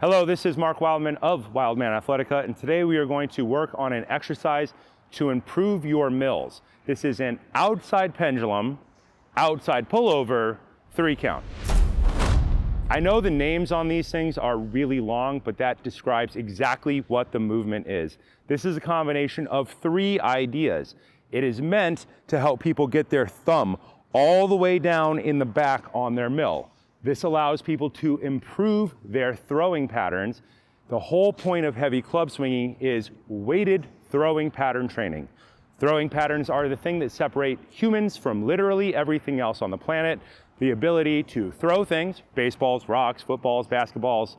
Hello, this is Mark Wildman of Wildman Athletica, and today we are going to work on an exercise to improve your mills. This is an outside pendulum, outside pullover, 3 count. I know the names on these things are really long, but that describes exactly what the movement is. This is a combination of 3 ideas. It is meant to help people get their thumb all the way down in the back on their mill. This allows people to improve their throwing patterns. The whole point of heavy club swinging is weighted throwing pattern training. Throwing patterns are the thing that separate humans from literally everything else on the planet. The ability to throw things, baseballs, rocks, footballs, basketballs,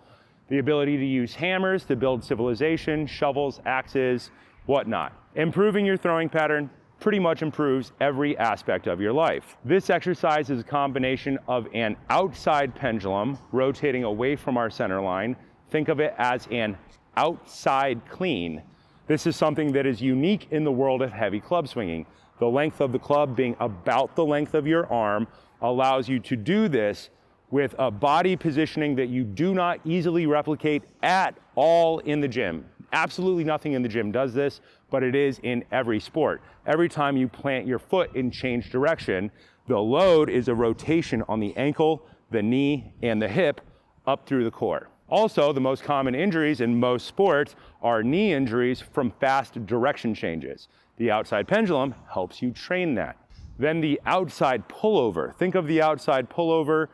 the ability to use hammers to build civilization, shovels, axes, whatnot. Improving your throwing pattern pretty much improves every aspect of your life. This exercise is a combination of an outside pendulum rotating away from our center line. Think of it as an outside clean. This is something that is unique in the world of heavy club swinging. The length of the club being about the length of your arm allows you to do this with a body positioning that you do not easily replicate at all in the gym. Absolutely nothing in the gym does this, but it is in every sport. Every time you plant your foot and change direction, the load is a rotation on the ankle, the knee, and the hip up through the core. Also, the most common injuries in most sports are knee injuries from fast direction changes. The outside pendulum helps you train that. Then the outside pullover. Think of the outside pullover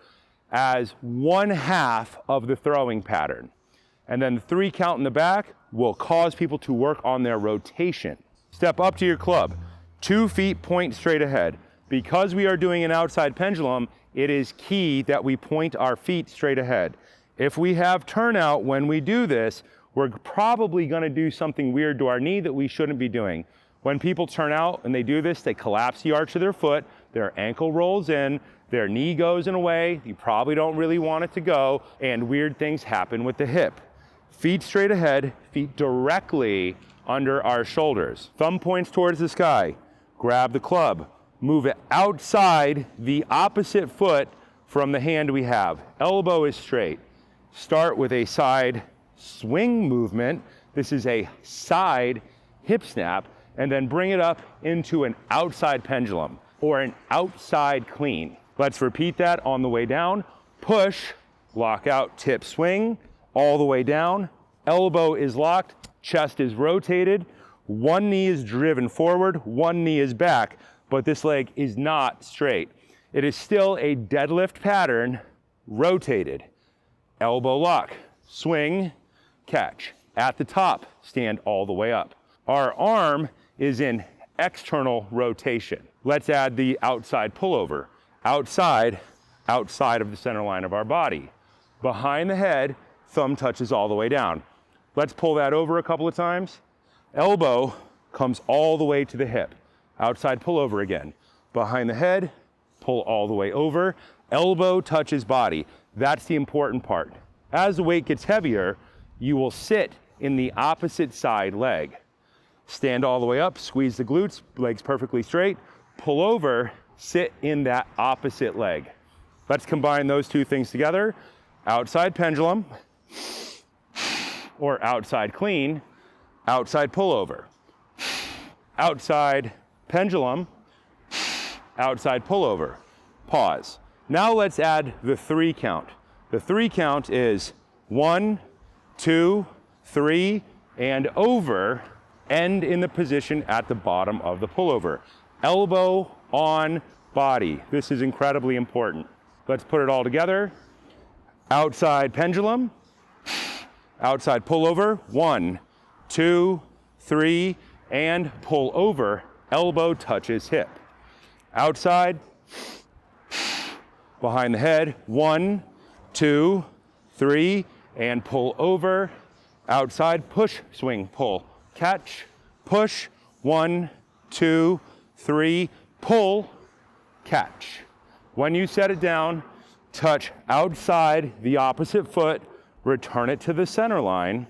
as 1/2 of the throwing pattern. And then the 3 count in the back will cause people to work on their rotation. Step up to your club, 2 feet point straight ahead. Because we are doing an outside pendulum, it is key that we point our feet straight ahead. If we have turnout when we do this, we're probably gonna do something weird to our knee that we shouldn't be doing. When people turn out and they do this, they collapse the arch of their foot, their ankle rolls in, their knee goes in a way you probably don't really want it to go, and weird things happen with the hip. Feet straight ahead, feet directly under our shoulders. Thumb points towards the sky. Grab the club. Move it outside the opposite foot from the hand we have. Elbow is straight. Start with a side swing movement. This is a side hip snap, and then bring it up into an outside pendulum or an outside clean. Let's repeat that on the way down. Push, lock out, tip swing, all the way down. Elbow is locked, chest is rotated, one knee is driven forward, one knee is back, but this leg is not straight. It is still a deadlift pattern, rotated. Elbow lock, swing, catch. At the top, stand all the way up. Our arm is in external rotation. Let's add the outside pullover. Outside of the center line of our body. Behind the head, thumb touches all the way down. Let's pull that over a couple of times. Elbow comes all the way to the hip. Outside pullover again. Behind the head, pull all the way over. Elbow touches body. That's the important part. As the weight gets heavier, you will sit in the opposite side leg. Stand all the way up, squeeze the glutes, legs perfectly straight. Pull over, sit in that opposite leg. Let's combine those 2 things together. Outside pendulum, or outside clean, outside pullover. Outside pendulum, outside pullover. Pause. Now let's add the 3 count. The 3 count is 1, 2, 3, and over. End in the position at the bottom of the pullover. Elbow on body. This is incredibly important. Let's put it all together. Outside pendulum, outside pullover, 1, 2, 3, and pull over, elbow touches hip. Outside, behind the head, 1, 2, 3, and pull over, outside, push, swing, pull, catch, push, 1, 2, 3, pull, catch. When you set it down, touch outside the opposite foot, return it to the center line,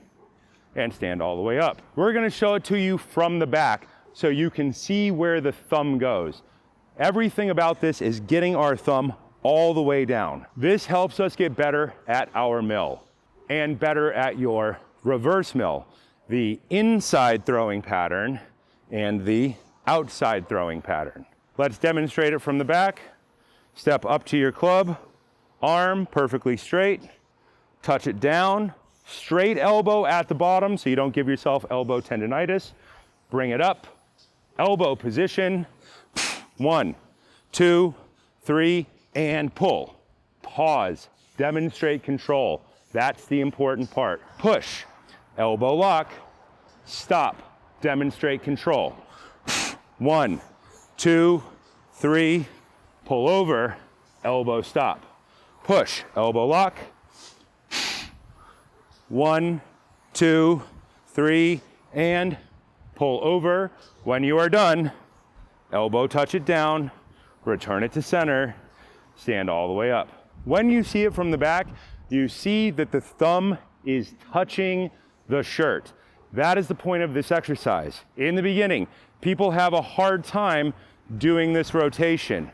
and stand all the way up. We're gonna show it to you from the back so you can see where the thumb goes. Everything about this is getting our thumb all the way down. This helps us get better at our mill. and better at your reverse mill, the inside throwing pattern and the outside throwing pattern. Let's demonstrate it from the back. Step up to your club, arm perfectly straight, touch it down, straight elbow at the bottom so you don't give yourself elbow tendonitis. Bring it up, elbow position, 1, 2, 3, and pull. Pause, demonstrate control. That's the important part. Push, elbow lock, stop, demonstrate control. 1, 2, 3, pull over, elbow stop. Push, elbow lock. 1, 2, 3, and pull over. When you are done, elbow touch it down, return it to center, stand all the way up. When you see it from the back, you see that the thumb is touching the shirt. That is the point of this exercise. In the beginning, people have a hard time doing this rotation.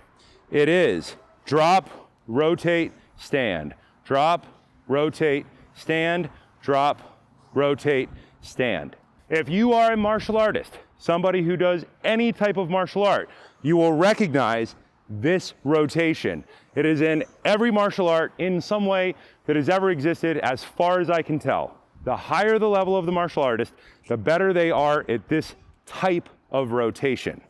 It is drop, rotate, stand. Drop, rotate, stand. Drop, rotate, stand. If you are a martial artist, somebody who does any type of martial art, you will recognize this rotation. It is in every martial art in some way that has ever existed as far as I can tell. The higher the level of the martial artist, the better they are at this type of rotation.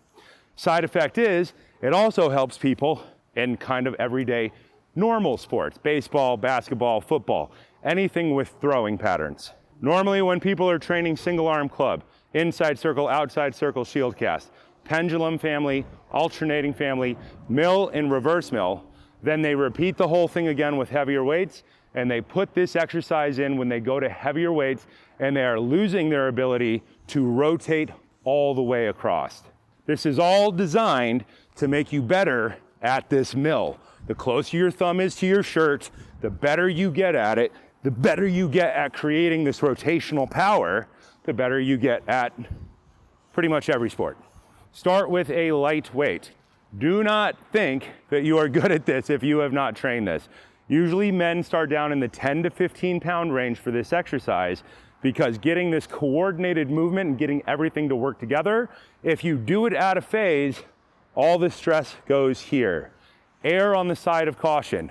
Side effect is, it also helps people in kind of everyday normal sports, baseball, basketball, football, anything with throwing patterns. Normally when people are training single arm club, inside circle, outside circle, shield cast, pendulum family, alternating family, mill and reverse mill, then they repeat the whole thing again with heavier weights, and they put this exercise in when they go to heavier weights, and they are losing their ability to rotate all the way across. This is all designed to make you better at this mill. The closer your thumb is to your shirt, the better you get at it, the better you get at creating this rotational power, the better you get at pretty much every sport. Start with a light weight. Do not think that you are good at this if you have not trained this. Usually men start down in the 10 to 15 pound range for this exercise, because getting this coordinated movement and getting everything to work together, if you do it out of phase, all the stress goes here. Err on the side of caution.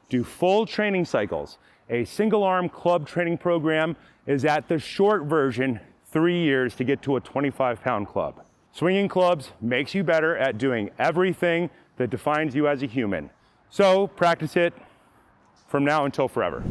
Do full training cycles. A single arm club training program is at the short version, 3 years to get to a 25 pound club. Swinging clubs makes you better at doing everything that defines you as a human. So practice it from now until forever.